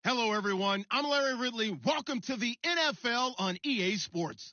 Hello, everyone. I'm Larry Ridley. Welcome to the NFL on EA Sports.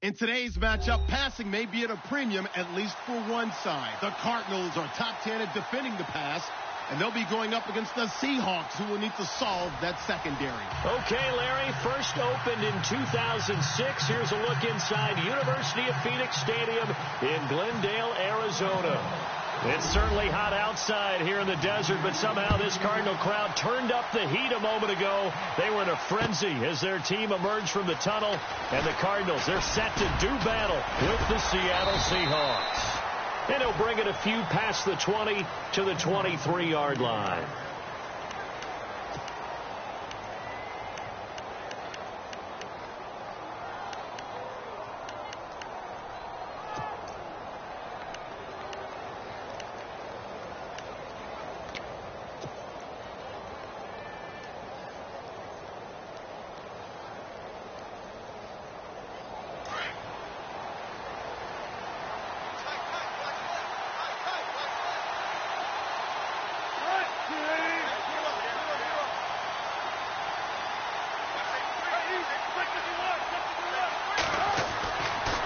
In today's matchup, passing may be at a premium, at least for one side. The Cardinals are top 10 at defending the pass, and they'll be going up against the Seahawks, who will need to solve that secondary. Okay, Larry, first opened in 2006. Here's a look inside University of Phoenix Stadium in Glendale, Arizona. It's certainly hot outside here in the desert, but somehow this Cardinal crowd turned up the heat a moment ago. They were in a frenzy as their team emerged from the tunnel, and the Cardinals, they're set to do battle with the Seattle Seahawks. And he'll bring it a few past the 20 to the 23-yard line.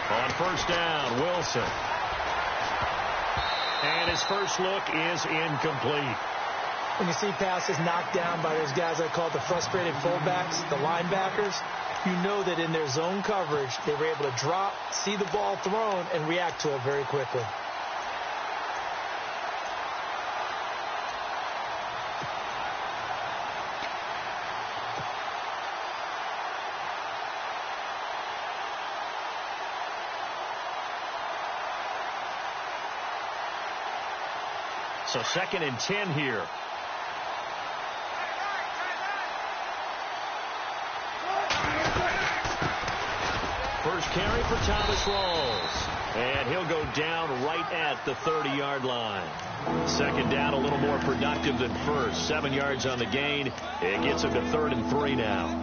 On first down, Wilson. And his first look is incomplete. When you see passes knocked down by those guys I call the frustrated fullbacks, the linebackers, you know that in their zone coverage, they were able to drop, see the ball thrown, and react to it very quickly. So 2nd and 10 here. First carry for Thomas Rawls. And he'll go down right at the 30-yard line. 2nd down, a little more productive than first. 7 yards on the gain. It gets him to 3rd and 3 now.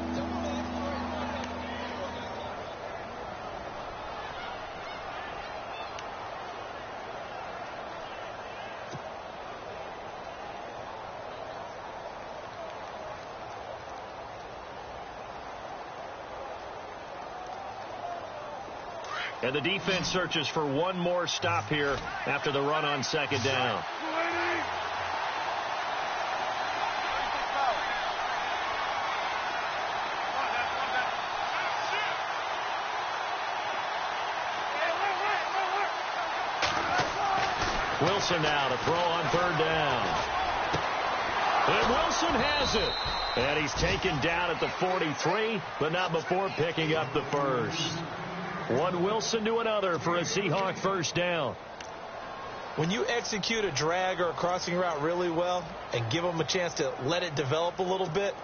And the defense searches for one more stop here after the run on 2nd down. Wilson now to throw on 3rd down. And Wilson has it. And he's taken down at the 43, but not before picking up the first. One Wilson to another for a Seahawk first down. When you execute a drag or a crossing route really well and give them a chance to let it develop a little bit,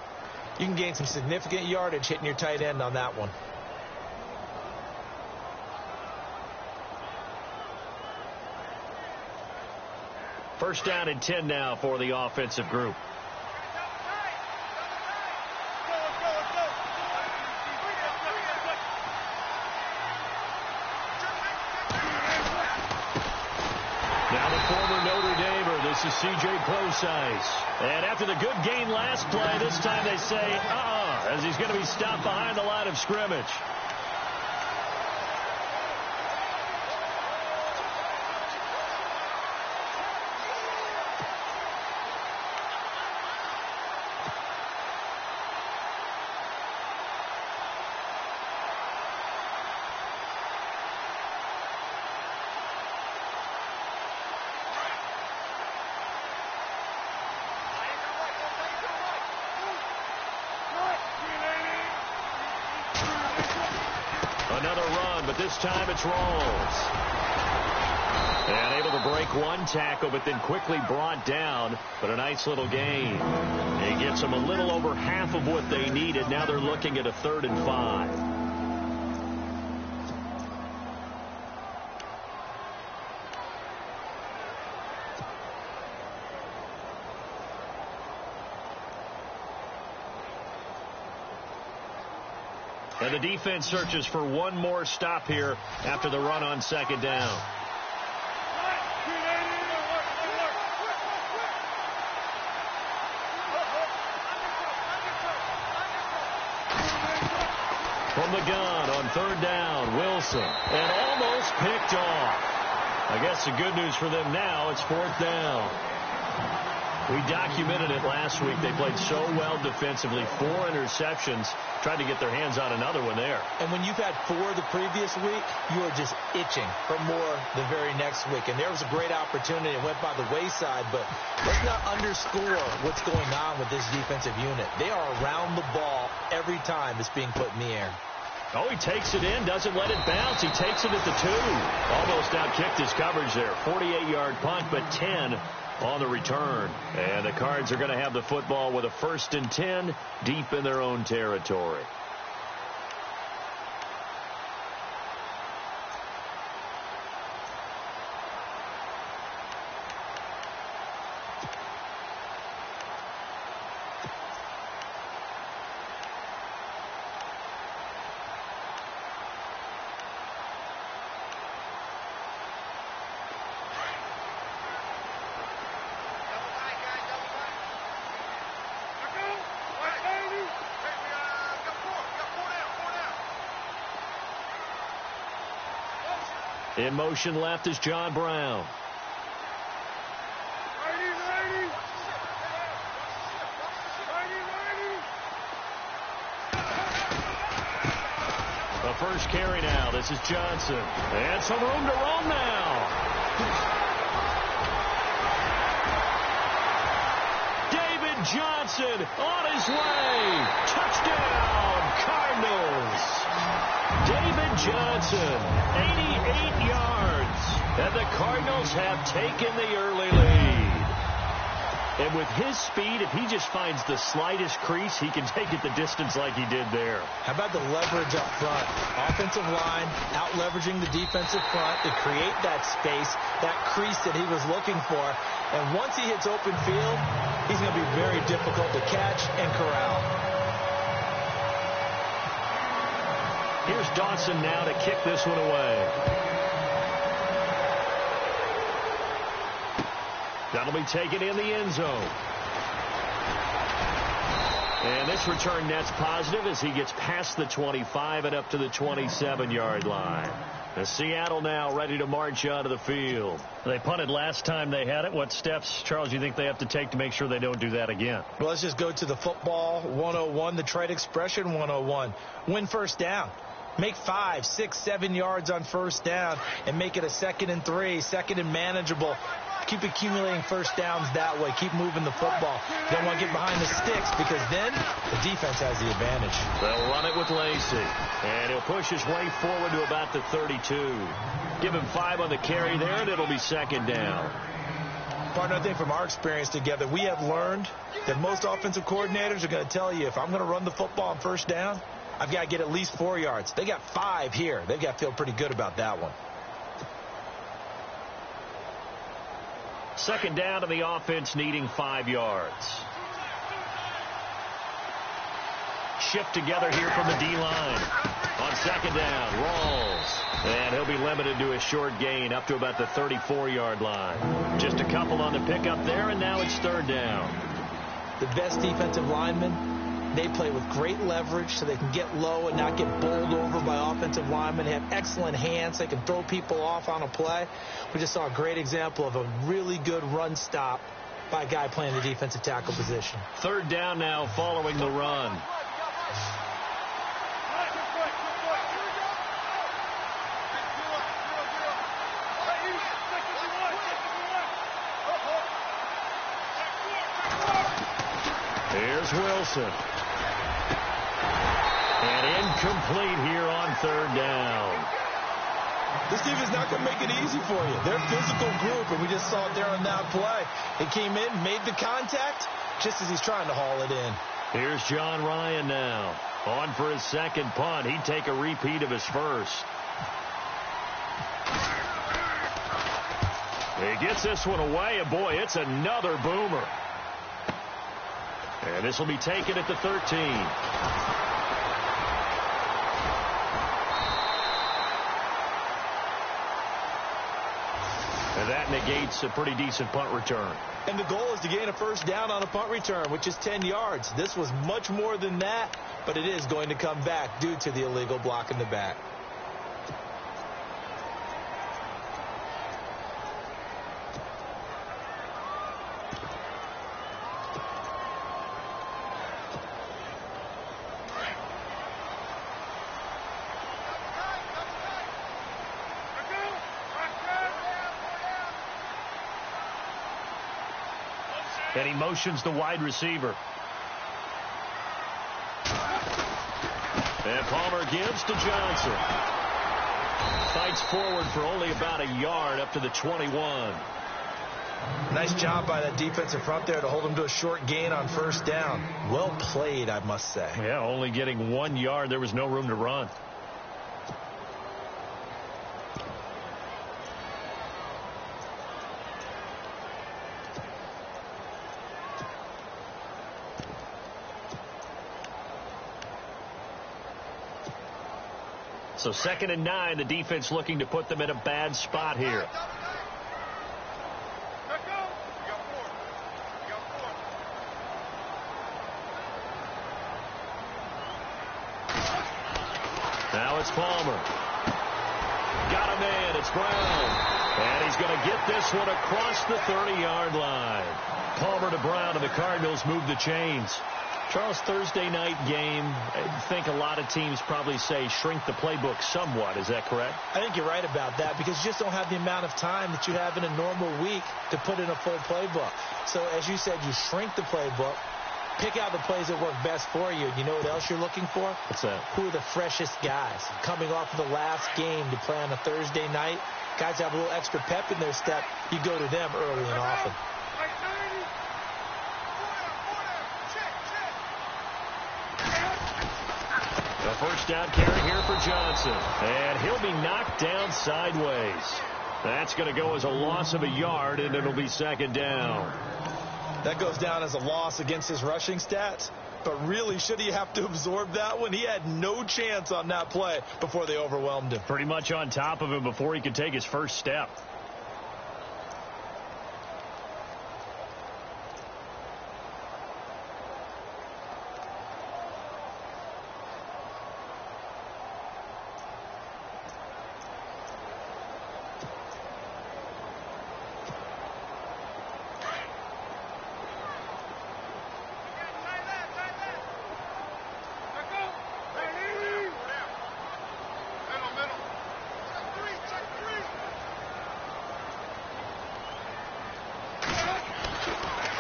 you can gain some significant yardage hitting your tight end on that one. First down and 10 now for the offensive group. Now the former Notre Damer, this is C.J. Prosise. And after the good gain last play, this time they say, as he's going to be stopped behind the line of scrimmage. Another run, but this time it's Rawls. And able to break one tackle, but then quickly brought down. But a nice little gain. It gets them a little over half of what they needed. Now they're looking at a 3rd and 5. And the defense searches for one more stop here after the run on 2nd down. From the gun on third down, Wilson. And almost picked off. I guess the good news for them now, it's fourth down. We documented it last week. They played so well defensively. 4 interceptions. Tried to get their hands on another one there. And when you've had 4 the previous week, you are just itching for more the very next week. And there was a great opportunity. It went by the wayside. But let's not underscore what's going on with this defensive unit. They are around the ball every time it's being put in the air. Oh, he takes it in, doesn't let it bounce. He takes it at the 2. Almost outkicked his coverage there. 48-yard punt, but 10 on the return. And the Cards are going to have the football with a 1st and 10 deep in their own territory. In motion left is John Brown. The first carry now. This is Johnson. And some room to roam now. David Johnson on his way. Touchdown, Cardinals. David Johnson, 88 yards. And the Cardinals have taken the early lead. And with his speed, if he just finds the slightest crease, he can take it the distance like he did there. How about the leverage up front? Offensive line out-leveraging the defensive front to create that space, that crease that he was looking for. And once he hits open field, he's going to be very difficult to catch and corral. Here's Dawson now to kick this one away. That'll be taken in the end zone. And this return net's positive as he gets past the 25 and up to the 27-yard line. And Seattle now ready to march out of the field. They punted last time they had it. What steps, Charles, you think they have to take to make sure they don't do that again? Well, let's just go to the football 101, the trade expression 101. Win first down. Make 5, 6, 7 yards on first down and make it a 2nd and 3, 2nd and manageable. Keep accumulating first downs that way. Keep moving the football. You don't want to get behind the sticks because then the defense has the advantage. They'll run it with Lacey. And he'll push his way forward to about the 32. Give him 5 on the carry there, and it'll be 2nd down. Partner, I think from our experience together, we have learned that most offensive coordinators are going to tell you if I'm going to run the football on first down, I've got to get at least 4 yards. They got 5 here. They've got to feel pretty good about that one. 2nd down, and the offense needing 5 yards. Shift together here from the D-line. On 2nd down, rolls. And he'll be limited to a short gain up to about the 34-yard line. Just a couple on the pickup there, and now it's 3rd down. The best defensive linemen, they play with great leverage so they can get low and not get bowled over by offensive linemen. They have excellent hands. They can throw people off on a play. We just saw a great example of a really good run stop by a guy playing the defensive tackle position. 3rd down now following the run. Here's Wilson. And incomplete here on 3rd down. This team is not going to make it easy for you. They're a physical group, and we just saw it there on that play. He came in, made the contact, just as he's trying to haul it in. Here's John Ryan now. On for his 2nd punt. He'd take a repeat of his first. He gets this one away, and boy, it's another boomer. And this will be taken at the 13. And that negates a pretty decent punt return. And the goal is to gain a first down on a punt return, which is 10 yards. This was much more than that, but it is going to come back due to the illegal block in the back. And he motions the wide receiver. And Palmer gives to Johnson. Fights forward for only about a yard up to the 21. Nice job by that defensive front there to hold him to a short gain on first down. Well played, I must say. Yeah, only getting 1 yard. There was no room to run. So 2nd and 9, the defense looking to put them in a bad spot here. Now it's Palmer. Got a man. It's Brown. And he's going to get this one across the 30-yard line. Palmer to Brown, and the Cardinals move the chains. Charles, Thursday night game, I think a lot of teams probably say shrink the playbook somewhat. Is that correct? I think you're right about that because you just don't have the amount of time that you have in a normal week to put in a full playbook. So, as you said, you shrink the playbook, pick out the plays that work best for you. You know what else you're looking for? What's that? Who are the freshest guys? Coming off of the last game to play on a Thursday night, guys have a little extra pep in their step. You go to them early and often. A first down carry here for Johnson. And he'll be knocked down sideways. That's going to go as a loss of a yard, and it'll be 2nd down. That goes down as a loss against his rushing stats. But really, should he have to absorb that one? He had no chance on that play before they overwhelmed him. Pretty much on top of him before he could take his first step.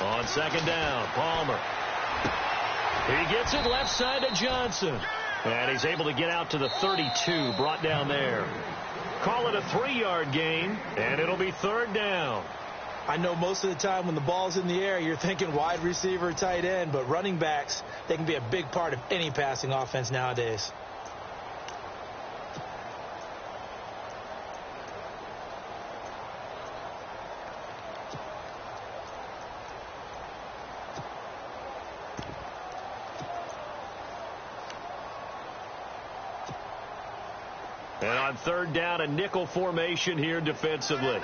On 2nd down, Palmer. He gets it left side to Johnson. And he's able to get out to the 32, brought down there. Call it a 3-yard gain, and it'll be 3rd down. I know most of the time when the ball's in the air, you're thinking wide receiver, tight end, but running backs, they can be a big part of any passing offense nowadays. And on 3rd down, a nickel formation here defensively.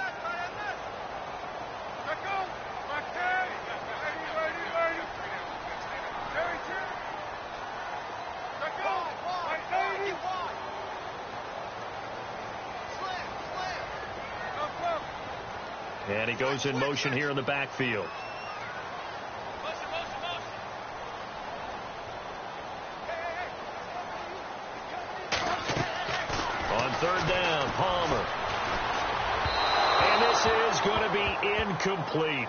And he goes in motion here in the backfield. On 3rd down, Palmer. And this is going to be incomplete.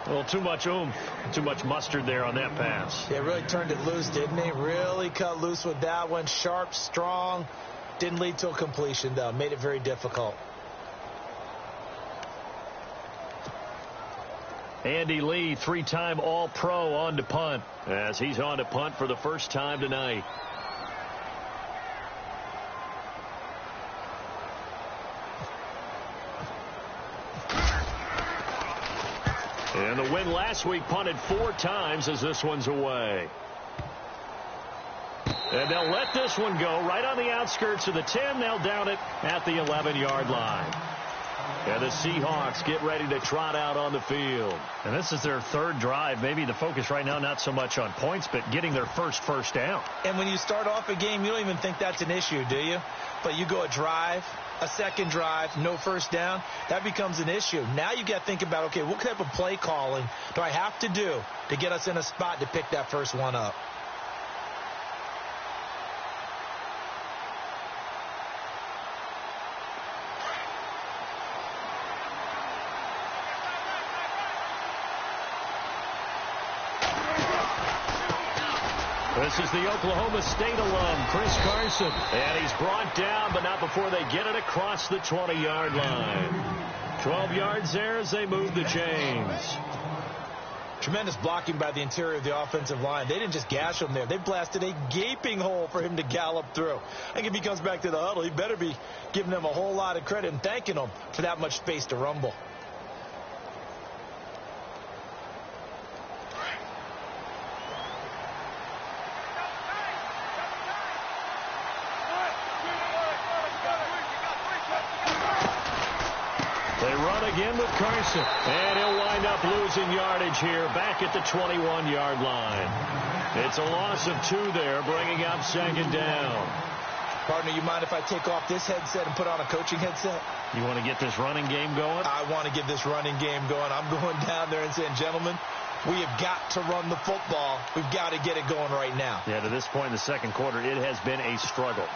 A little too much oomph, too much mustard there on that pass. Yeah, really turned it loose, didn't he? Really cut loose with that one. Sharp, strong. Didn't lead to a completion, though. Made it very difficult. Andy Lee, 3-time All-Pro on to punt, as he's on to punt for the first time tonight. And the win last week punted 4 times as this one's away. And they'll let this one go right on the outskirts of the 10. They'll down it at the 11-yard line. And the Seahawks get ready to trot out on the field. And this is their third drive. Maybe the focus right now not so much on points, but getting their first down. And when you start off a game, you don't even think that's an issue, do you? But you go a drive, a second drive, no first down, that becomes an issue. Now you got to think about, okay, what type of play calling do I have to do to get us in a spot to pick that first one up? This is the Oklahoma State alum, Chris Carson. And he's brought down, but not before they get it across the 20-yard line. 12 yards there as they move the chains. Tremendous blocking by the interior of the offensive line. They didn't just gash him there. They blasted a gaping hole for him to gallop through. I think if he comes back to the huddle, he better be giving them a whole lot of credit and thanking them for that much space to rumble. Again with Carson, and he'll wind up losing yardage here back at the 21-yard line. It's a loss of 2 there, bringing up second down. Partner, you mind if I take off this headset and put on a coaching headset? You want to get this running game going? I want to get this running game going. I'm going down there and saying, gentlemen, we have got to run the football. We've got to get it going right now. Yeah, to this point in the second quarter, it has been a struggle.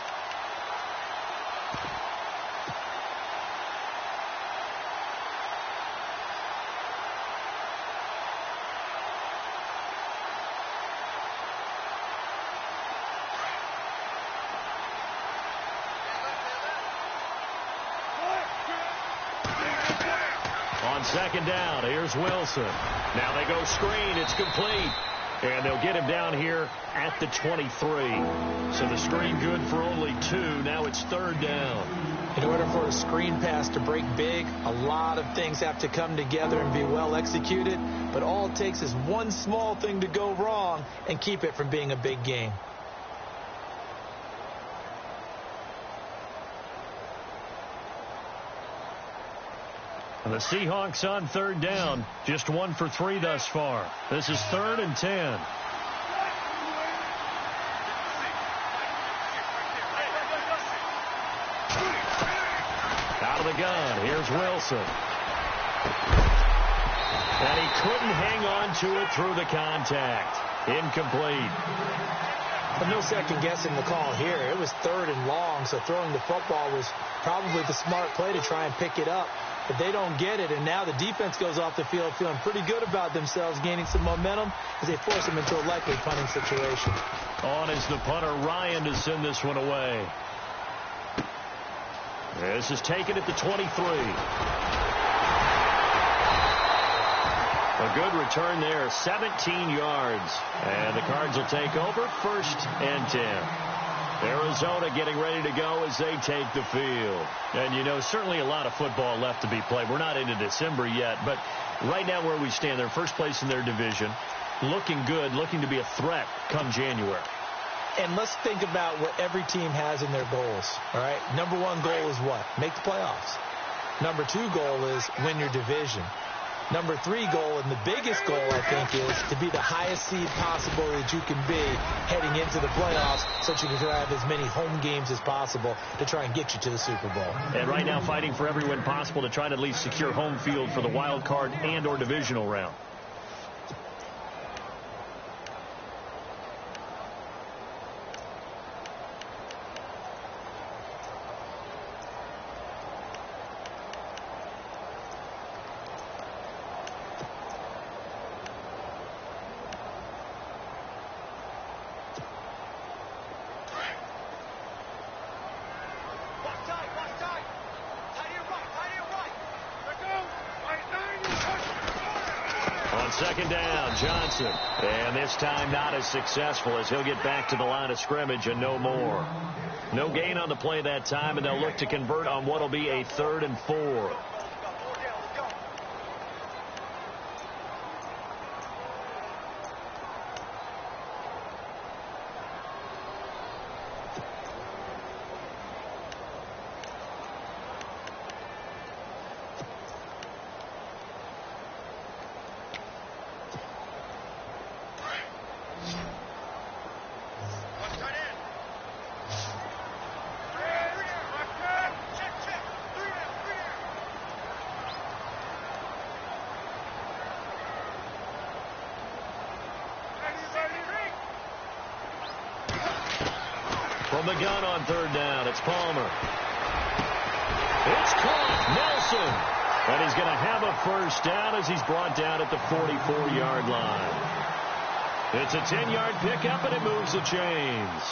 Second down, here's Wilson. Now they go screen, it's complete. And they'll get him down here at the 23. So the screen good for only 2. Now it's third down. In order for a screen pass to break big, a lot of things have to come together and be well executed. But all it takes is one small thing to go wrong and keep it from being a big game. And the Seahawks on third down, just 1 for 3 thus far. This is 3rd and 10. Out of the gun, here's Wilson. And he couldn't hang on to it through the contact. Incomplete. But no second guessing the call here. It was 3rd and long, so throwing the football was probably the smart play to try and pick it up. But they don't get it, and now the defense goes off the field feeling pretty good about themselves, gaining some momentum as they force them into a likely punting situation. On is the punter, Ryan, to send this one away. This is taken at the 23. A good return there, 17 yards. And the Cards will take over, 1st and 10. Arizona getting ready to go as they take the field. And, you know, certainly a lot of football left to be played. We're not into December yet, but right now where we stand, they're first place in their division, looking good, looking to be a threat come January. And let's think about what every team has in their goals, all right? Number 1 goal is what? Make the playoffs. Number 2 goal is win your division. Number 3 goal, and the biggest goal, I think, is to be the highest seed possible that you can be heading into the playoffs so that you can have as many home games as possible to try and get you to the Super Bowl. And right now fighting for every win possible to try to at least secure home field for the wild card and or divisional round. Second down, Johnson. And this time not as successful as he'll get back to the line of scrimmage and no more. No gain on the play that time, and they'll look to convert on what will be a 3rd and 4. From the gun on third down, it's Palmer. It's caught. Nelson. And he's going to have a first down as he's brought down at the 44-yard line. It's a 10-yard pickup, and it moves the chains.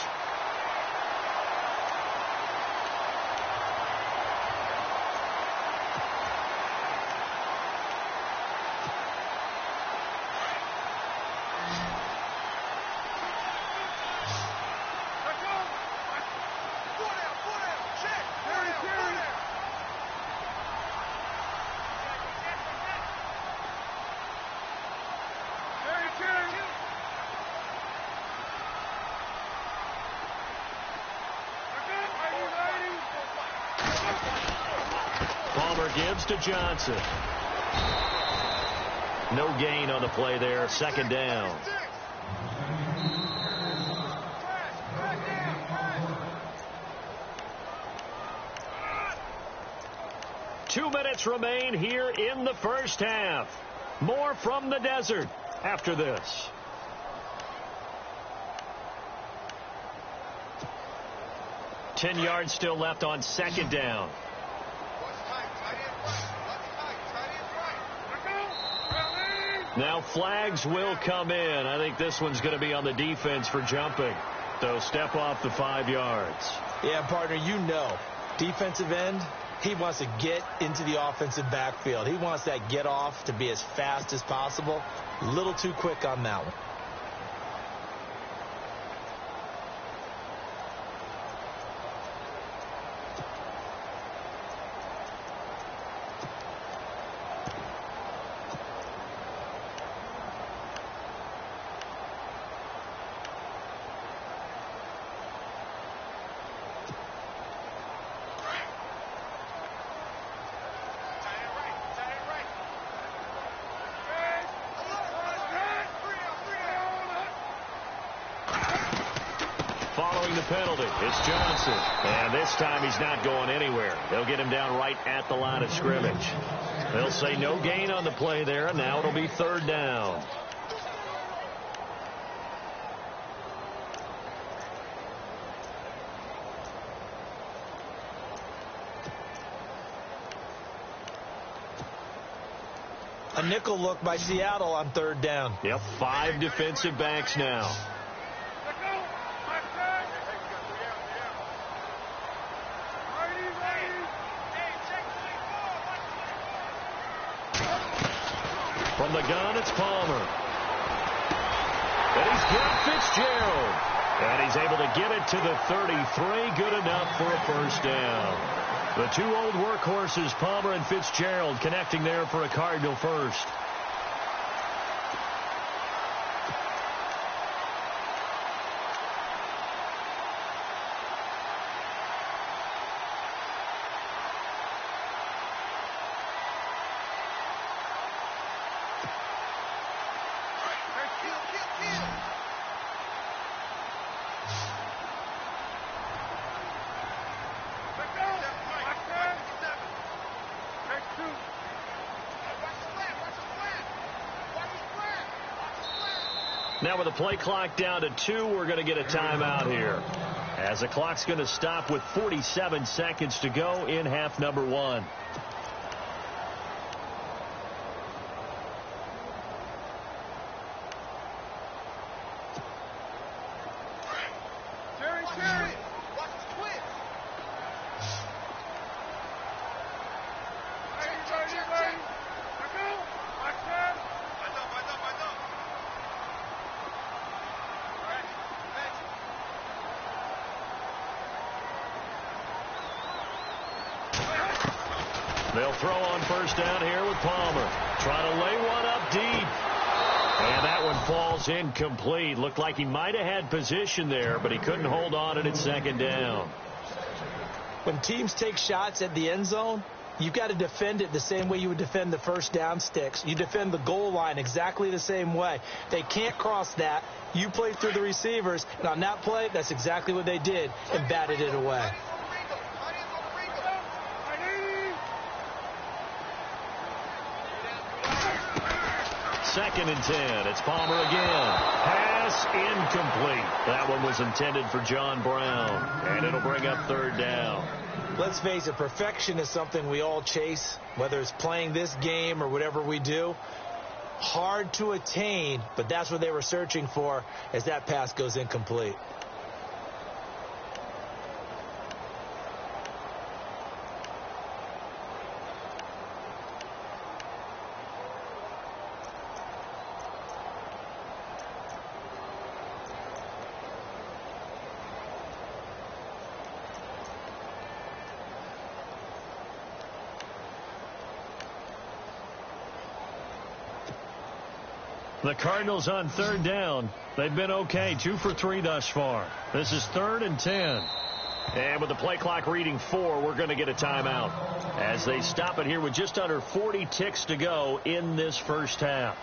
Gives to Johnson. No gain on the play there. Second down. Two minutes remain here in the first half. More from the desert after this. Ten yards still left on second down. Now flags will come in. I think this one's going to be on the defense for jumping. So step off the 5 yards. Yeah, partner, you know, defensive end, he wants to get into the offensive backfield. He wants that get off to be as fast as possible. A little too quick on that one. Following the penalty, it's Johnson. And this time he's not going anywhere. They'll get him down right at the line of scrimmage. They'll say no gain on the play there, and now it'll be third down. A nickel look by Seattle on third down. Yep, 5 defensive backs now. From the gun, it's Palmer. And he's got Fitzgerald. And he's able to get it to the 33. Good enough for a first down. The two old workhorses, Palmer and Fitzgerald, connecting there for a Cardinal first. Now with the play clock down to 2, we're going to get a timeout here, as the clock's going to stop with 47 seconds to go in half number 1. They'll throw on first down here with Palmer. Trying to lay one up deep. And that one falls incomplete. Looked like he might have had position there, but he couldn't hold on at second down. When teams take shots at the end zone, you've got to defend it the same way you would defend the first down sticks. You defend the goal line exactly the same way. They can't cross that. You play through the receivers, and on that play, that's exactly what they did and batted it away. 2nd and 10. It's Palmer again. Pass incomplete. That one was intended for John Brown, and it'll bring up 3rd down. Let's face it, perfection is something we all chase, whether it's playing this game or whatever we do. Hard to attain, but that's what they were searching for as that pass goes incomplete. The Cardinals on 3rd down. They've been okay, 2 for 3 thus far. This is 3rd and 10. And with the play clock reading 4, we're going to get a timeout as they stop it here with just under 40 ticks to go in this first half.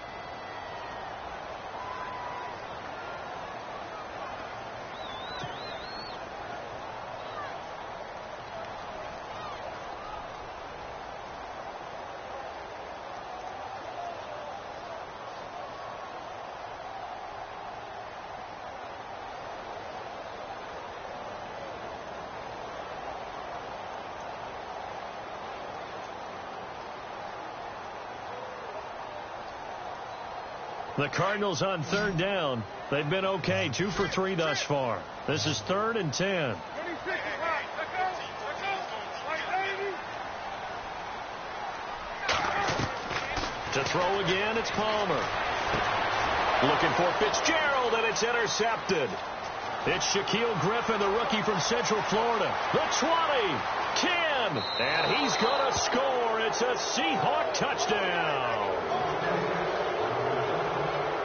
The Cardinals on 3rd down. They've been okay, 2 for 3 thus far. This is 3rd and 10. To throw again, it's Palmer. Looking for Fitzgerald, and it's intercepted. It's Shaquille Griffin, the rookie from Central Florida. The 20, 10, and he's going to score. It's a Seahawk touchdown.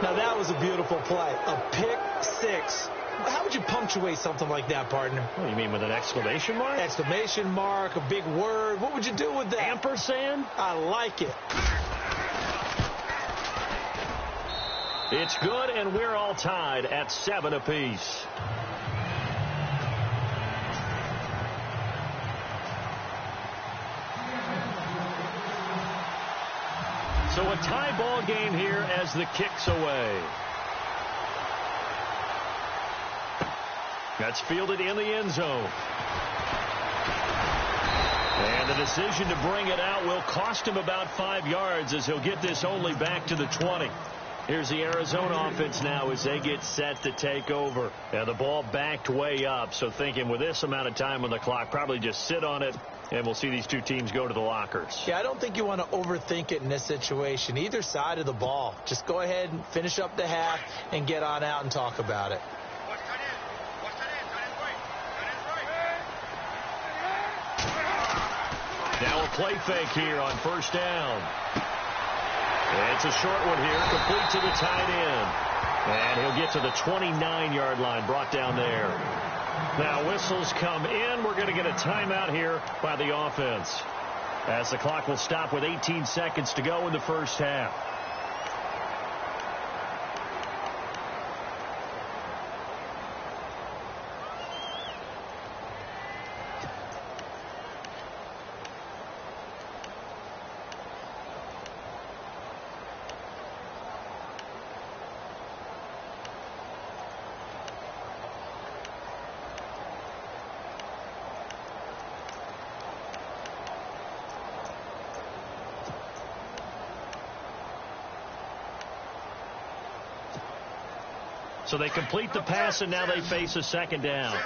Now, that was a beautiful play. A pick six. How would you punctuate something like that, partner? What do you mean, with an exclamation mark? Exclamation mark, a big word. What would you do with that? Ampersand? I like it. It's good, and we're all tied at 7 apiece. So a tie ball game here as the kick's away. That's fielded in the end zone. And the decision to bring it out will cost him about 5 yards as he'll get this only back to the 20. Here's the Arizona offense now as they get set to take over. And the ball backed way up, so thinking with this amount of time on the clock, probably just sit on it, and we'll see these two teams go to the lockers. Yeah, I don't think you want to overthink it in this situation. Either side of the ball. Just go ahead and finish up the half and get on out and talk about it. Now a play fake here on 1st down. It's a short one here, complete to the tight end. And he'll get to the 29-yard line, brought down there. Now whistles come in. We're going to get a timeout here by the offense, as the clock will stop with 18 seconds to go in the first half. So they complete the pass, and now they face a 2nd down.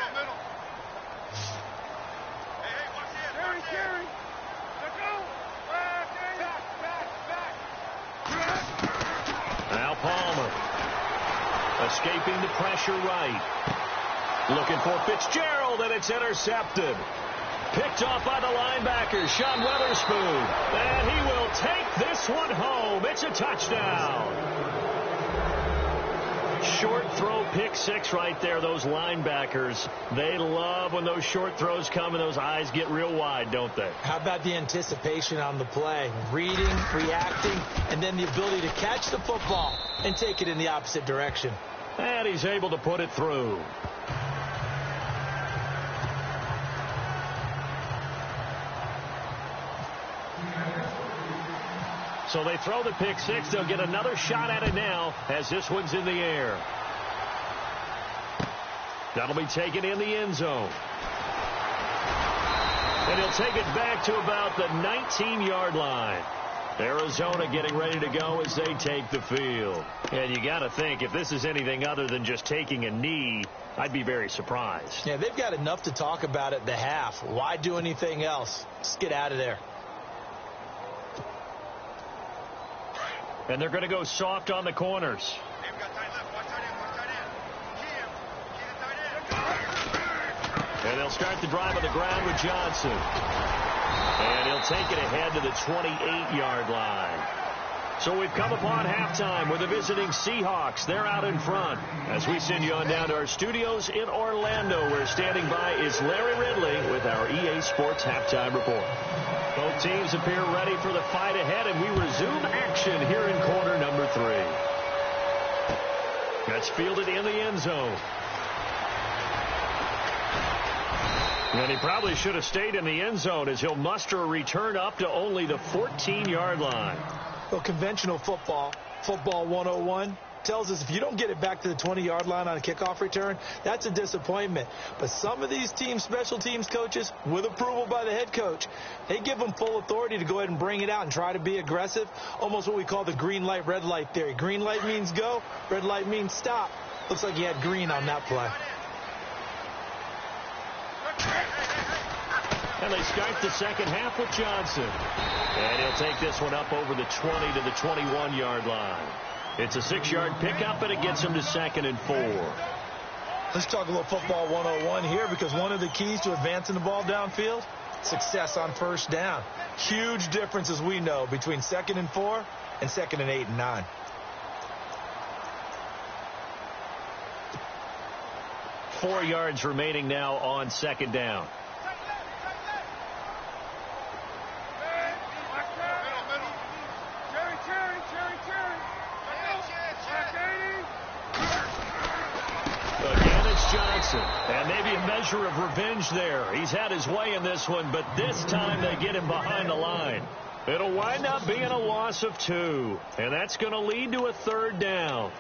Now Palmer escaping the pressure right. Looking for Fitzgerald, and it's intercepted. Picked off by the linebacker, Sean Weatherspoon. And he will take this one home. It's a touchdown. Short throw, pick six right there. Those linebackers, they love when those short throws come and those eyes get real wide, don't they? How about the anticipation on the play? Reading, reacting, and then the ability to catch the football and take it in the opposite direction. And he's able to put it through. So they throw the pick six. They'll get another shot at it now as this one's in the air. That'll be taken in the end zone. And he'll take it back to about the 19-yard line. Arizona getting ready to go as they take the field. And you got to think, if this is anything other than just taking a knee, I'd be very surprised. Yeah, they've got enough to talk about at the half. Why do anything else? Just get out of there. And they're going to go soft on the corners. And they'll start the drive on the ground with Johnson. And he'll take it ahead to the 28-yard line. So we've come upon halftime with the visiting Seahawks. They're out in front. As we send you on down to our studios in Orlando, where standing by is Larry Ridley with our EA Sports Halftime Report. Both teams appear ready for the fight ahead, and we resume action here in quarter number 3. That's fielded in the end zone. And he probably should have stayed in the end zone as he'll muster a return up to only the 14-yard line. Well, conventional football 101, tells us if you don't get it back to the 20-yard line on a kickoff return, that's a disappointment. But some of these teams, special teams coaches, with approval by the head coach, they give them full authority to go ahead and bring it out and try to be aggressive, almost what we call the green light, red light theory. Green light means go, red light means stop. Looks like he had green on that play. And they start the second half with Johnson. And he'll take this one up over the 20 to the 21-yard line. It's a 6-yard pickup, and it gets him to 2nd and 4. Let's talk a little football 101 here, because one of the keys to advancing the ball downfield, success on first down. Huge difference, as we know, between 2nd and 4 and 2nd and 8 and 9. Four yards remaining now on second down. Again, it's Johnson. And maybe a measure of revenge there. He's had his way in this one, but this time they get him behind the line. It'll wind up being a loss of 2. And that's going to lead to a 3rd down.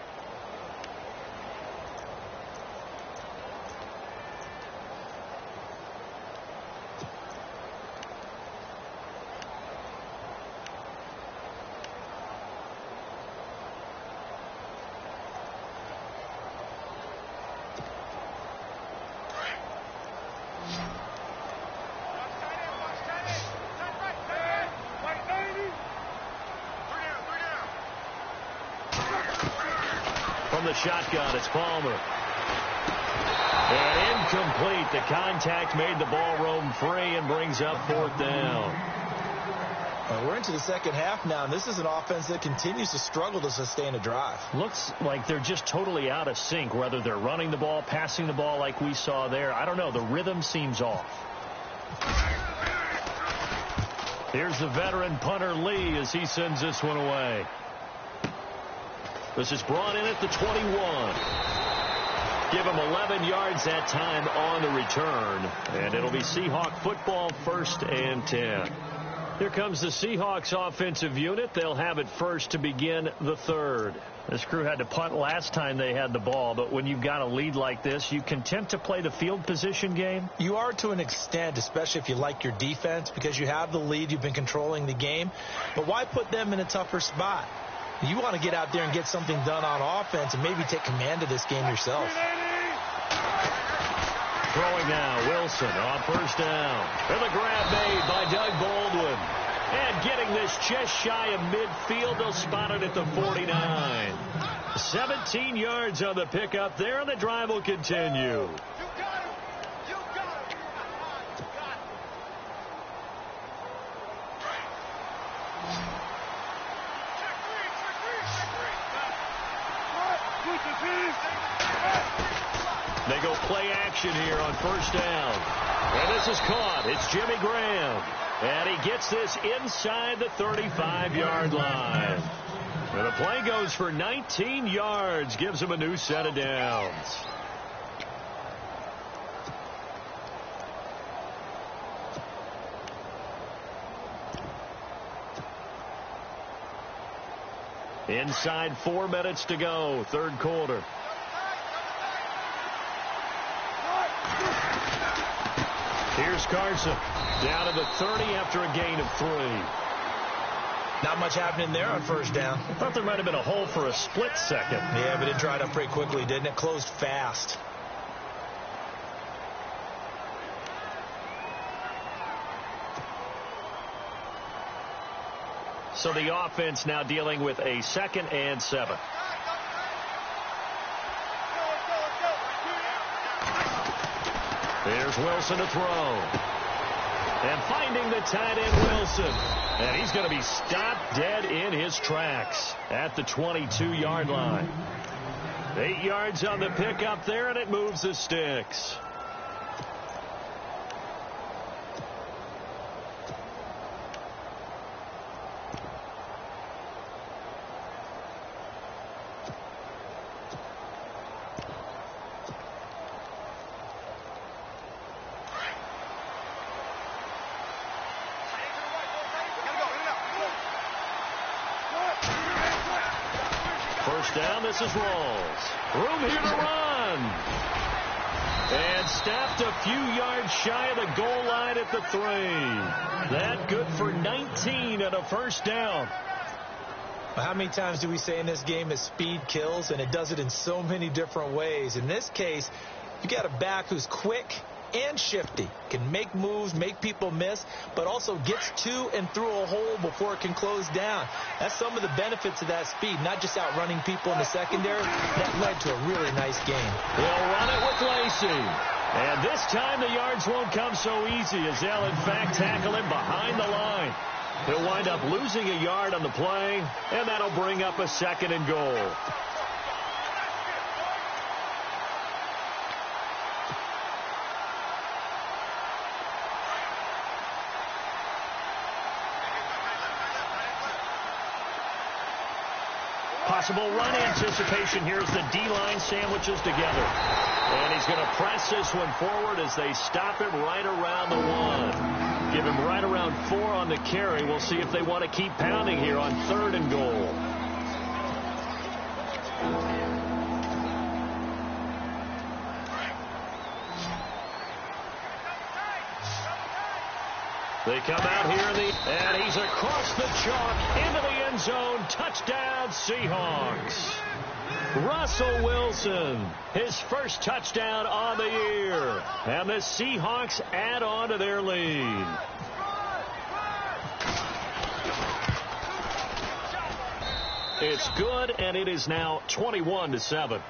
From the shotgun, it's Palmer. And incomplete. The contact made the ball roam free and brings up 4th down. We're into the second half now, and this is an offense that continues to struggle to sustain a drive. Looks like they're just totally out of sync, whether they're running the ball, passing the ball like we saw there. I don't know. The rhythm seems off. Here's the veteran punter Lee as he sends this one away. This is brought in at the 21. Give him 11 yards that time on the return. And it'll be Seahawk football, 1st and 10. Here comes the Seahawks offensive unit. They'll have it first to begin the 3rd. This crew had to punt last time they had the ball, but when you've got a lead like this, you content to play the field position game? You are to an extent, especially if you like your defense, because you have the lead, you've been controlling the game. But why put them in a tougher spot? You want to get out there and get something done on offense and maybe take command of this game yourself. Throwing now, Wilson on 1st down. And the grab made by Doug Baldwin. And getting this just shy of midfield, they'll spot it at the 49. 17 yards on the pickup there, and the drive will continue. They go play action here on 1st down. And this is caught. It's Jimmy Graham. And he gets this inside the 35-yard line. And the play goes for 19 yards. Gives him a new set of downs. Inside 4 minutes to go, third quarter. Here's Carson, down to the 30 after a gain of 3. Not much happening there on first down. I thought there might have been a hole for a split second. Yeah, but it dried up pretty quickly, didn't it? Closed fast. So the offense now dealing with a 2nd and 7. There's Wilson to throw. And finding the tight end, Wilson. And he's going to be stopped dead in his tracks at the 22-yard line. 8 yards on the pickup there, and it moves the sticks. Down, this is Rawls. Room here to run. And stopped a few yards shy of the goal line at the 3. That good for 19 and a first down. How many times do we say in this game that speed kills, and it does it in so many different ways? In this case, you got a back who's quick and shifty, can make moves, make people miss, but also gets to and through a hole before it can close down. That's some of the benefits of that speed, not just outrunning people in the secondary. That led to a really nice game. They'll run it with Lacey. And this time the yards won't come so easy as they'll in fact tackle him behind the line. He'll wind up losing a yard on the play, and that'll bring up a 2nd and goal. Possible run anticipation here as the D-line sandwiches together. And he's going to press this one forward as they stop him right around the 1. Give him right around 4 on the carry. We'll see if they want to keep pounding here on 3rd and goal. They come out here and he's across the chalk into the end zone. Touchdown, Seahawks. Russell Wilson, his first touchdown on the year. And the Seahawks add on to their lead. It's good, and it is now 21-7.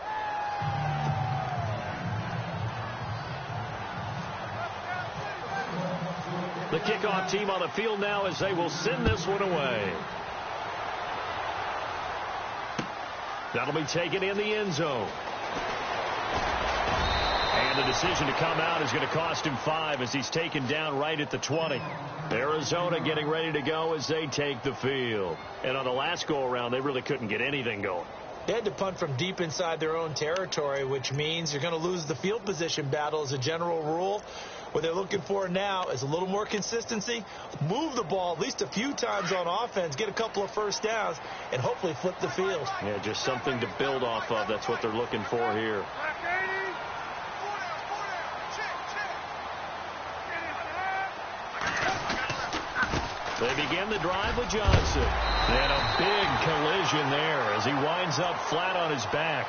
The kickoff team on the field now as they will send this one away. That'll be taken in the end zone. And the decision to come out is going to cost him 5 as he's taken down right at the 20. Arizona getting ready to go as they take the field. And on the last go-around, they really couldn't get anything going. They had to punt from deep inside their own territory, which means you're going to lose the field position battle as a general rule. What they're looking for now is a little more consistency, move the ball at least a few times on offense, get a couple of first downs, and hopefully flip the field. Yeah, just something to build off of. That's what they're looking for here. They begin the drive with Johnson. And a big collision there as he winds up flat on his back.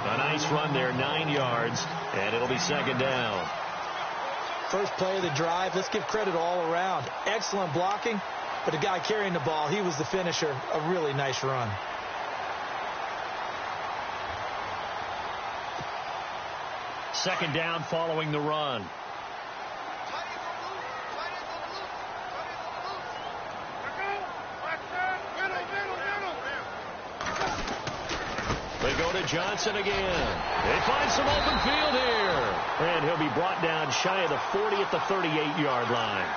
A nice run there, 9 yards, and it'll be 2nd down. First play of the drive, let's give credit all around. Excellent blocking, but the guy carrying the ball, he was the finisher. A really nice run. Second down following the run. They go to Johnson again. They find some open field here. And he'll be brought down shy of the 40 at the 38-yard line.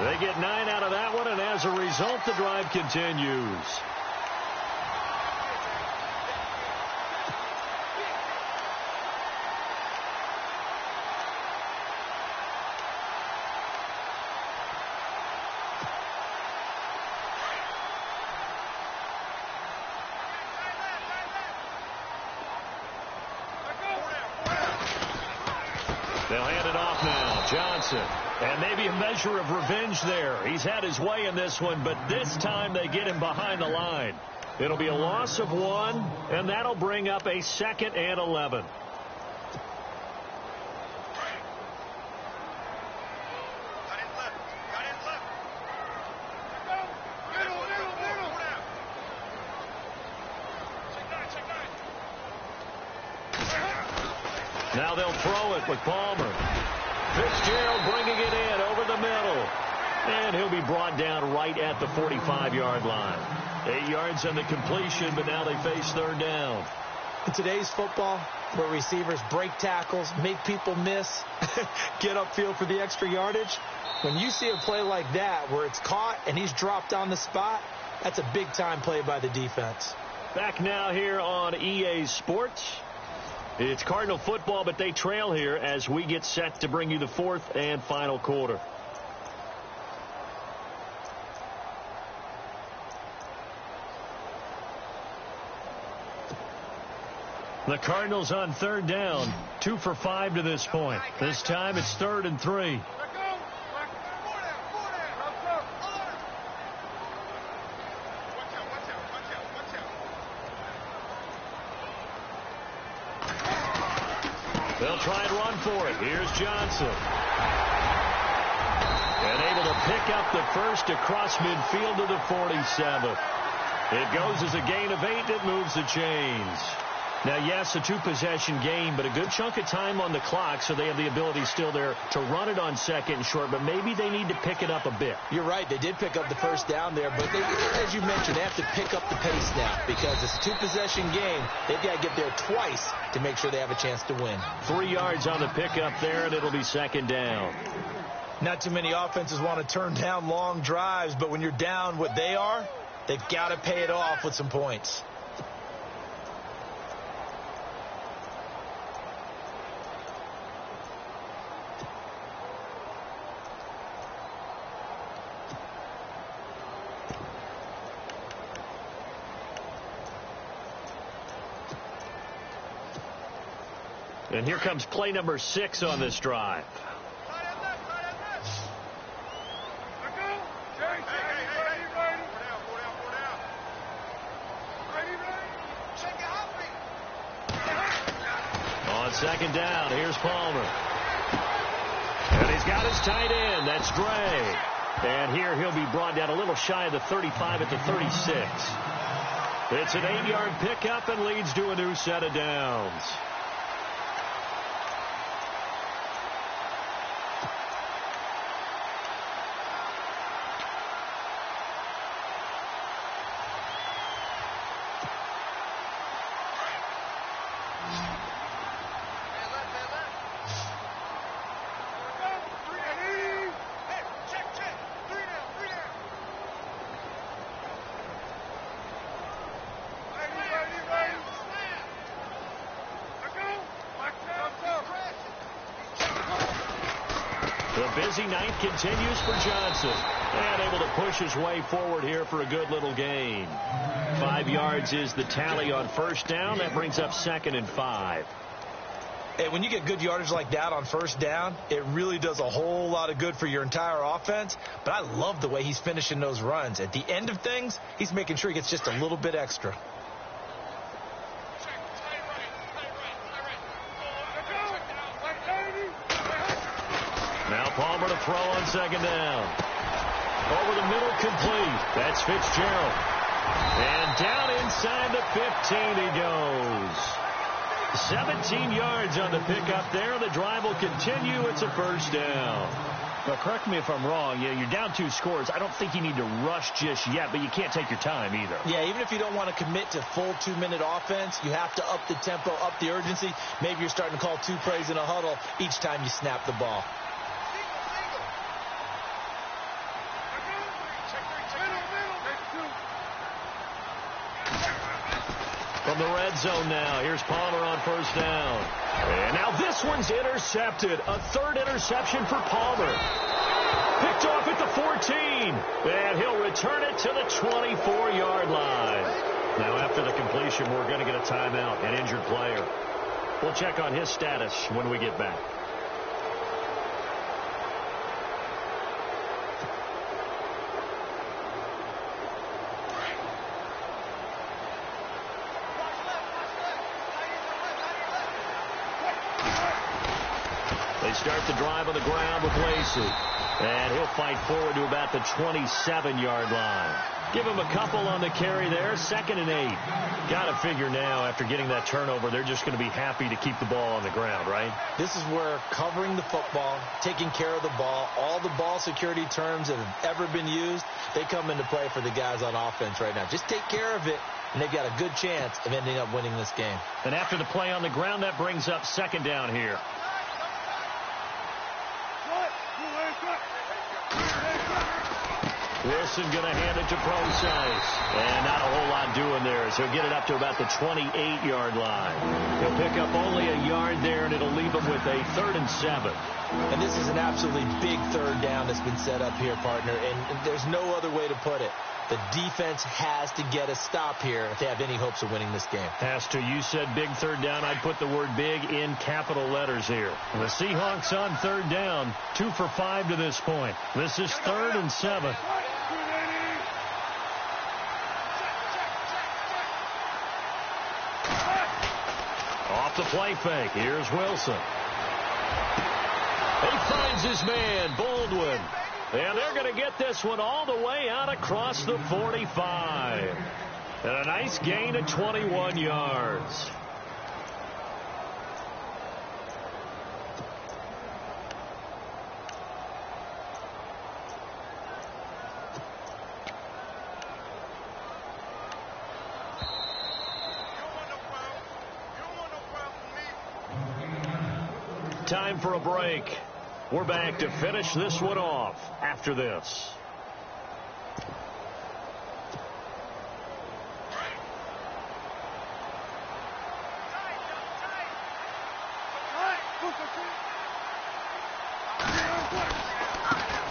They get 9 out of that one, and as a result, the drive continues. They'll hand it off now. Johnson. And maybe a measure of revenge there. He's had his way in this one, but this time they get him behind the line. It'll be a loss of 1, and that'll bring up a 2nd and 11. Now they'll throw it with Palmer. Fitzgerald bringing it in over the middle. And he'll be brought down right at the 45-yard line. 8 yards on the completion, but now they face 3rd down. In today's football, where receivers break tackles, make people miss, get upfield for the extra yardage, when you see a play like that where it's caught and he's dropped on the spot, that's a big-time play by the defense. Back now here on EA Sports. It's Cardinal football, but they trail here as we get set to bring you the 4th and final quarter. The Cardinals on 3rd down, 2 for 5 to this point. This time it's 3rd and 3. They'll try and run for it. Here's Johnson. And able to pick up the first across midfield to the 47. It goes as a gain of 8. It moves the chains. Now, yes, a 2-possession game, but a good chunk of time on the clock, so they have the ability still there to run it on 2nd and short, but maybe they need to pick it up a bit. You're right. They did pick up the first down there, but they, as you mentioned, they have to pick up the pace now because it's a 2-possession game. They've got to get there twice to make sure they have a chance to win. 3 yards on the pickup there, and it'll be 2nd down. Not too many offenses want to turn down long drives, but when you're down what they are, they've got to pay it off with some points. And here comes play number 6 on this drive. On 2nd down, here's Palmer. And he's got his tight end. That's Dre. And here he'll be brought down a little shy of the 35 at the 36. It's an 8-yard pickup and leads to a new set of downs. The busy ninth continues for Johnson. And able to push his way forward here for a good little gain. 5 yards is the tally on 1st down. That brings up 2nd and 5. Hey, when you get good yardage like that on 1st down, it really does a whole lot of good for your entire offense. But I love the way he's finishing those runs. At the end of things, he's making sure he gets just a little bit extra. Now Palmer to throw on 2nd down. Over the middle, complete. That's Fitzgerald. And down inside the 15 he goes. 17 yards on the pickup there. The drive will continue. It's a 1st down. But correct me if I'm wrong. You're down 2 scores. I don't think you need to rush just yet, but you can't take your time either. Yeah, even if you don't want to commit to full 2-minute offense, you have to up the tempo, up the urgency. Maybe you're starting to call 2 plays in a huddle each time you snap the ball. From the red zone now, here's Palmer on 1st down. And now this one's intercepted. A 3rd interception for Palmer. Picked off at the 14. And he'll return it to the 24-yard line. Now after the completion, we're going to get a timeout, an injured player. We'll check on his status when we get back. start the drive on the ground with Lacey. And he'll fight forward to about the 27-yard line. Give him a couple on the carry there. 2nd and 8. Got to figure now, after getting that turnover, they're just going to be happy to keep the ball on the ground, right? This is where covering the football, taking care of the ball, all the ball security terms that have ever been used, they come into play for the guys on offense right now. Just take care of it, and they've got a good chance of ending up winning this game. And after the play on the ground, that brings up 2nd down here. Wilson going to hand it to Procise. And not a whole lot doing there, so he'll get it up to about the 28-yard line. He'll pick up only a yard there, and it'll leave him with a 3rd and 7. And this is an absolutely big 3rd down that's been set up here, partner, and there's no other way to put it. The defense has to get a stop here if they have any hopes of winning this game. Has to. You said big 3rd down. I'd put the word big in capital letters here. The Seahawks on 3rd down, 2 for 5 to this point. This is 3rd and 7. Off the play fake. Here's Wilson. He finds his man, Baldwin. And they're going to get this one all the way out across the 45. And a nice gain of 21 yards. Time for a break. We're back to finish this one off after this.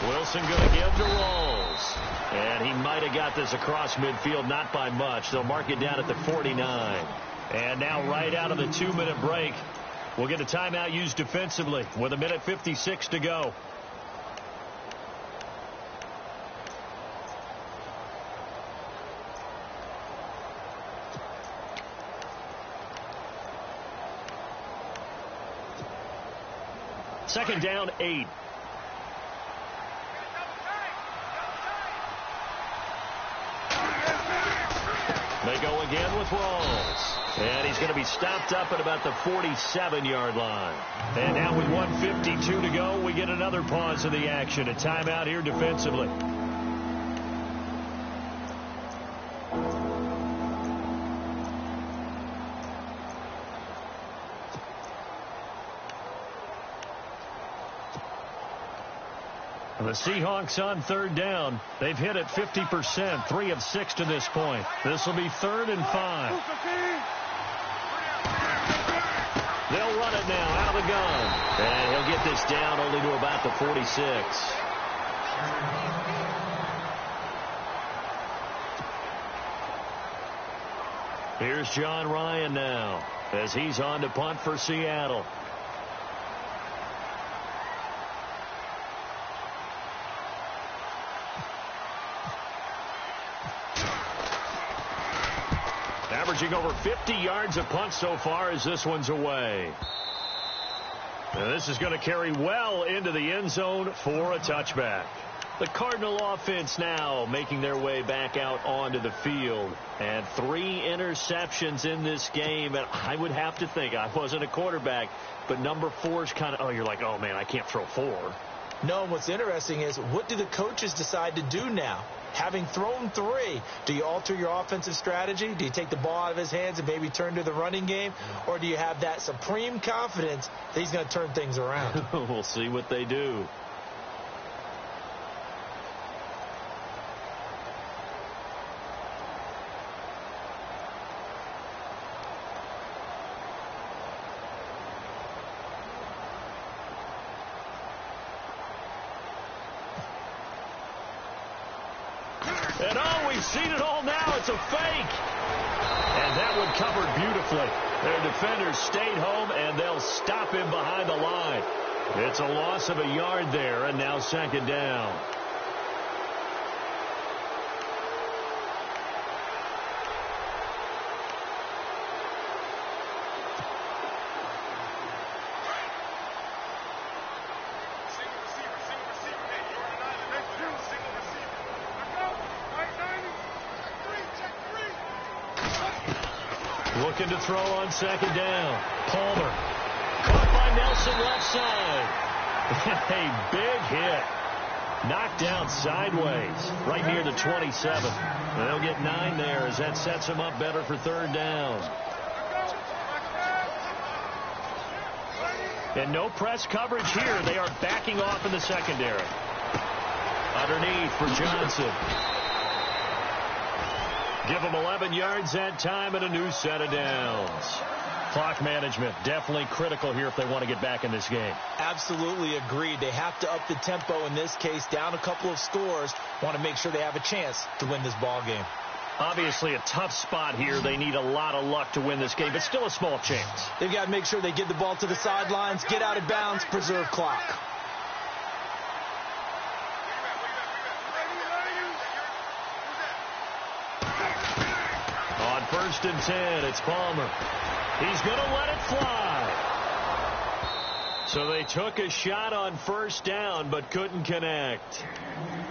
Wilson going to give to Rawls. And he might have got this across midfield, not by much. They'll mark it down at the 49. And now right out of the 2-minute break, we'll get a timeout used defensively with 1:56 to go. Second down, 8. They go again with Rawls. And he's going to be stopped up at about the 47-yard line. And now with 1:52 to go, we get another pause in the action. A timeout here defensively. The Seahawks on 3rd down. They've hit it 50%, 3 of 6 to this point. This will be 3rd and 5. They'll run it now out of the gun. And he'll get this down only to about the 46. Here's John Ryan now as he's on to punt for Seattle. Averaging over 50 yards a punt so far as this one's away. And this is going to carry well into the end zone for a touchback. The Cardinal offense now making their way back out onto the field. And 3 interceptions in this game. And I would have to think, I wasn't a quarterback, but number 4 is kind of, you're like, oh, man, I can't throw 4. No, and what's interesting is, what do the coaches decide to do now? Having thrown 3, do you alter your offensive strategy? Do you take the ball out of his hands and maybe turn to the running game? Or do you have that supreme confidence that he's going to turn things around? We'll see what they do. And we've seen it all now. It's a fake. And that one covered beautifully. Their defenders stayed home, and they'll stop him behind the line. It's a loss of a yard there, and now 2nd down. Looking to throw on second down. Palmer. Caught by Nelson left side. A big hit. Knocked down sideways right near the 27. They'll get 9 there as that sets them up better for third down. And no press coverage here. They are backing off in the secondary. Underneath for Johnson. Give them 11 yards that time and a new set of downs. Clock management definitely critical here if they want to get back in this game. Absolutely agreed. They have to up the tempo in this case, down a couple of scores. Want to make sure they have a chance to win this ball game. Obviously a tough spot here. They need a lot of luck to win this game, but still a small chance. They've got to make sure they get the ball to the sidelines, get out of bounds, preserve clock. On 1st and 10, it's Palmer. He's going to let it fly. So they took a shot on 1st down, but couldn't connect.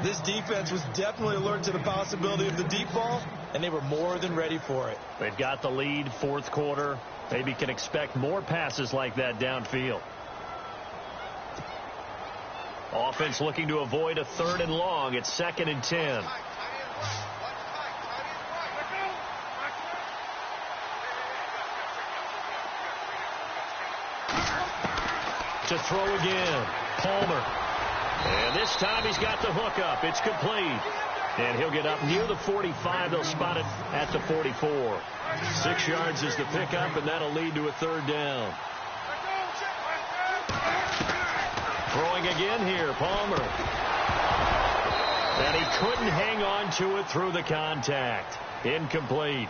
This defense was definitely alert to the possibility of the deep ball, and they were more than ready for it. They've got the lead, 4th quarter. Maybe can expect more passes like that downfield. Offense looking to avoid a 3rd and long. It's 2nd and 10. To throw again. Palmer. And this time he's got the hook up. It's complete. And he'll get up near the 45. They'll spot it at the 44. 6 yards is the pickup, and that'll lead to a 3rd down. Throwing again here, Palmer. And he couldn't hang on to it through the contact. Incomplete.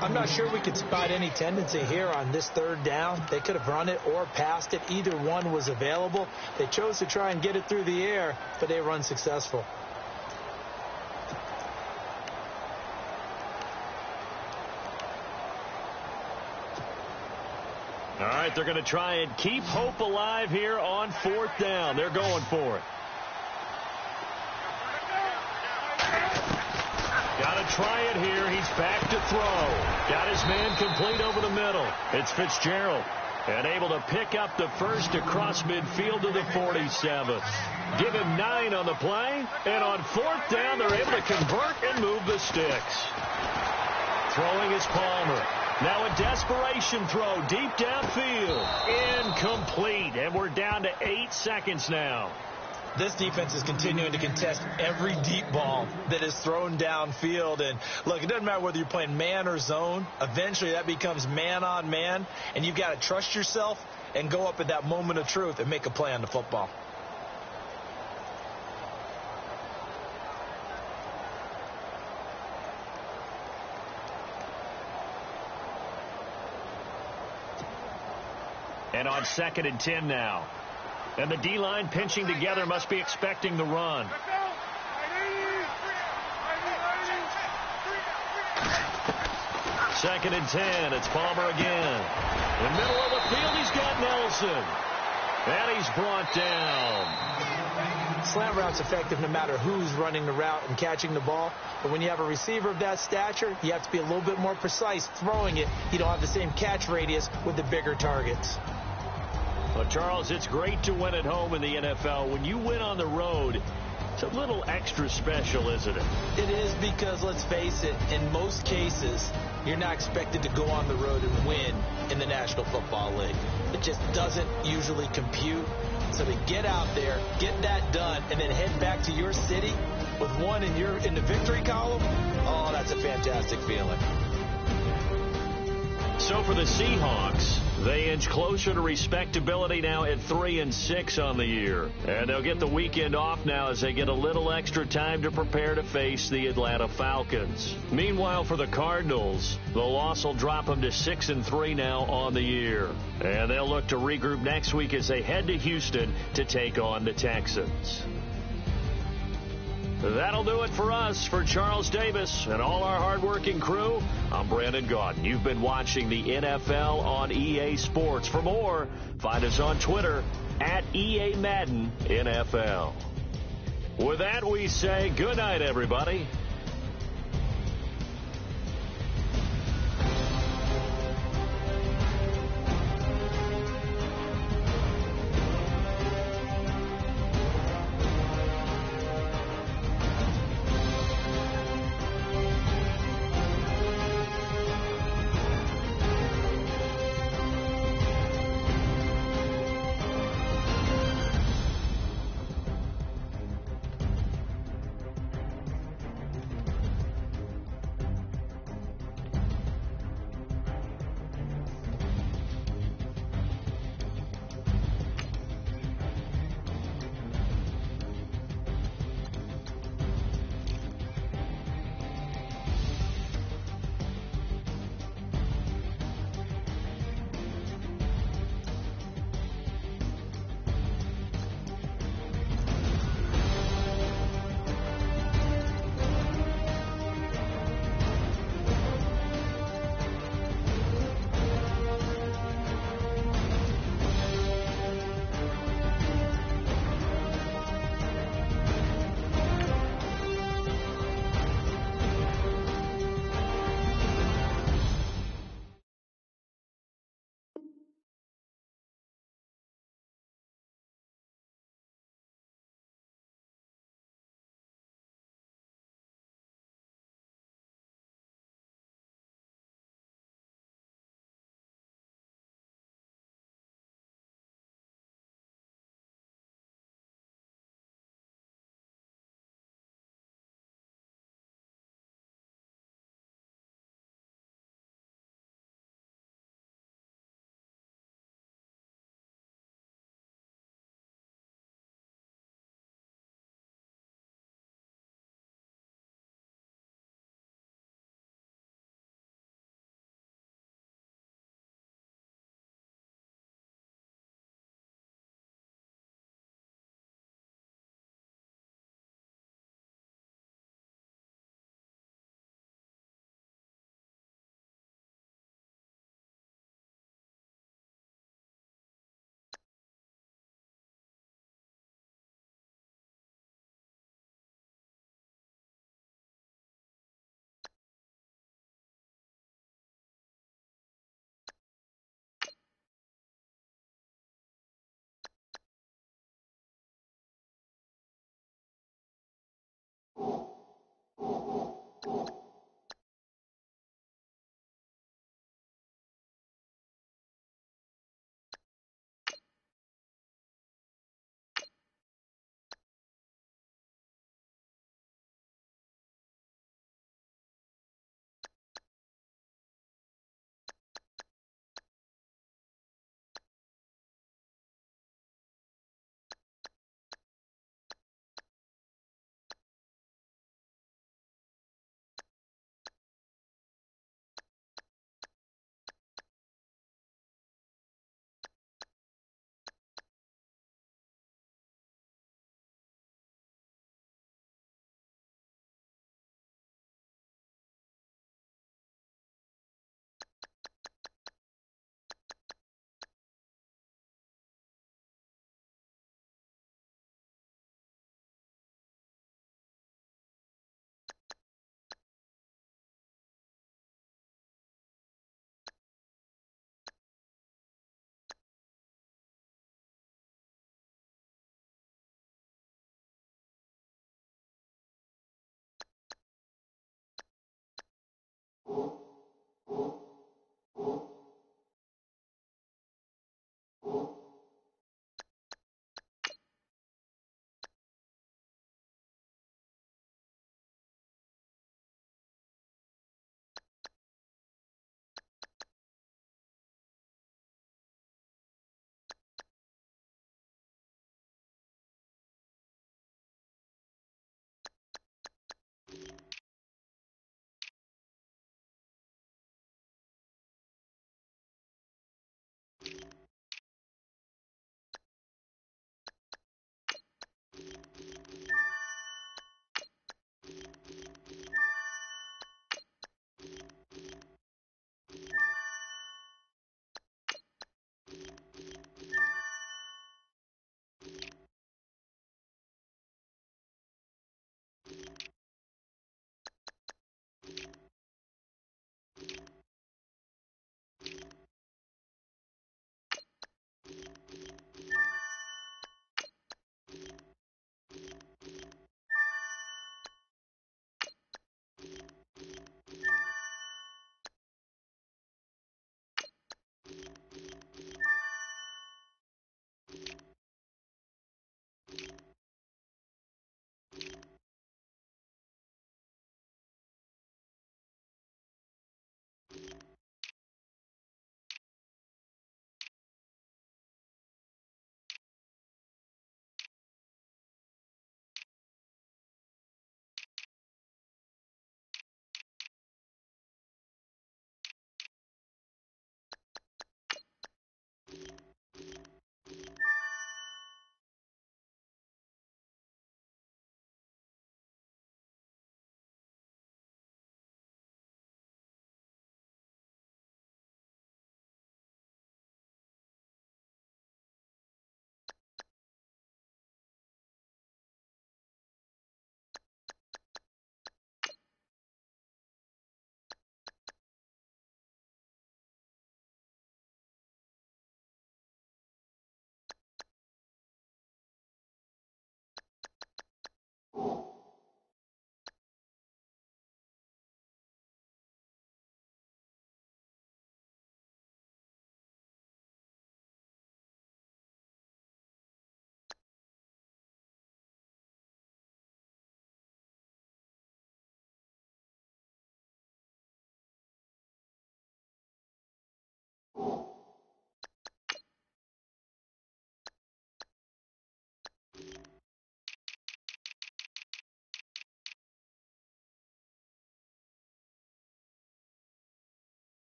I'm not sure we could spot any tendency here on this 3rd down. They could have run it or passed it. Either one was available. They chose to try and get it through the air, but they were unsuccessful. All right, they're going to try and keep hope alive here on 4th down. They're going for it. Got to try it here. He's back to throw. Got his man complete over the middle. It's Fitzgerald. And able to pick up the first across midfield to the 47. Give him 9 on the play. And on 4th down, they're able to convert and move the sticks. Throwing is Palmer. Now a desperation throw deep downfield. Incomplete. And we're down to 8 seconds now. This defense is continuing to contest every deep ball that is thrown downfield. And, look, it doesn't matter whether you're playing man or zone. Eventually that becomes man on man, and you've got to trust yourself and go up at that moment of truth and make a play on the football. And on 2nd and 10 now. And the D-line pinching together, must be expecting the run. 2nd and 10. It's Palmer again. In the middle of the field, he's got Nelson. And he's brought down. Slant route's effective no matter who's running the route and catching the ball. But when you have a receiver of that stature, you have to be a little bit more precise throwing it. You don't have the same catch radius with the bigger targets. Well, Charles, it's great to win at home in the NFL. When you win on the road, it's a little extra special, isn't it? It is, because, let's face it, in most cases, you're not expected to go on the road and win in the National Football League. It just doesn't usually compute. So to get out there, get that done, and then head back to your city with one in the victory column, oh, that's a fantastic feeling. So for the Seahawks, they inch closer to respectability now at 3-6 on the year. And they'll get the weekend off now as they get a little extra time to prepare to face the Atlanta Falcons. Meanwhile, for the Cardinals, the loss will drop them to 6-3 now on the year. And they'll look to regroup next week as they head to Houston to take on the Texans. That'll do it for us. For Charles Davis and all our hardworking crew, I'm Brandon Gaudin. You've been watching the NFL on EA Sports. For more, find us on Twitter at EA Madden NFL. With that, we say good night, everybody.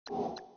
it.